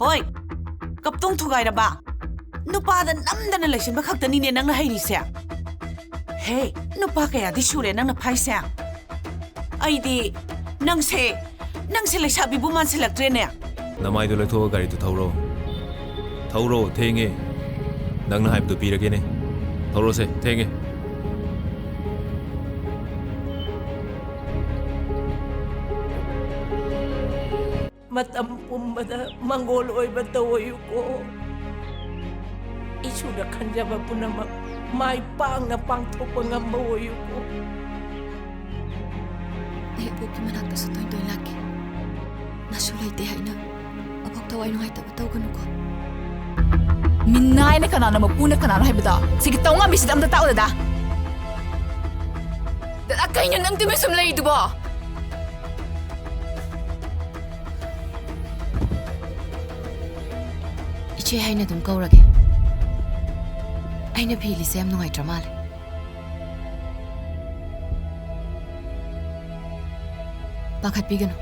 Oi, kaptong thugay na ba? Nupa da namdana laysin ba khaktanine nang na hairisi? Hey, nupa kaya di sure nang na phaisa? Ai di nang se laysabi bu man selaktre ne. Namai do letho gari tu thawro thenge nang na haib tu pirage ne thawro se thenge Matam pumbada manggol oy batawayo ko. Isuda kanya ba po naman may pang na pangtupang ang mawayo ko. Ay po kimanagta sa toy laki. Nasulay tihay na. Apag taway nung ay tabataw ko nuko. Minay na kanana magpunat kanana hay bata. Sige taw nga bisit am da tao da. Da kay nyo nang timis sumlay do ba? Iche hay na dum kaurage. Ay na pili sa am nung ay tramal. Bakit bigan?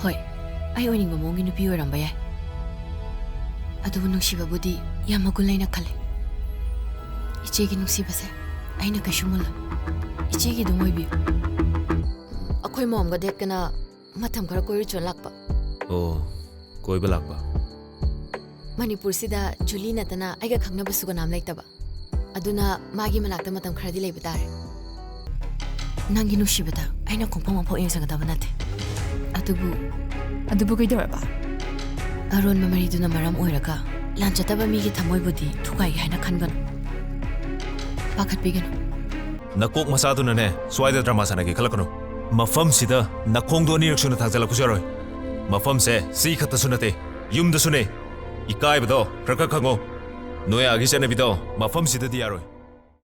Hoy, ay oning mamongin na piyo rambaya. Adubo nung siba budi, yan magulay na kali. Ichigi nung siba sa, ay na kasyumula. Ichigi dumoy biyo. Ako'y mo am gadet ka na matam kara ko'y ritual lakpa. oh koi balak ba Manipur sida Julie na tana ay gakang na basugo nam like taba. Aduna magi manakta matam kara dilay batare. Nang ginushibata ay na kung pamampaw iyong sa gatawa natin. Adubo kay dara ba? Aron mamarido na maram oiraka. Lancha taba migi tamoy budi thugay hay na khangan. Bakit bigan? nakok masado na ne swai da drama sana gi khalakano mafam sida nakhong do ni raksuna thajala kusaroi mafam se si khata sunate yum da sune ikai bdo kraka khango noya agi chane bido mafam sida di yaroi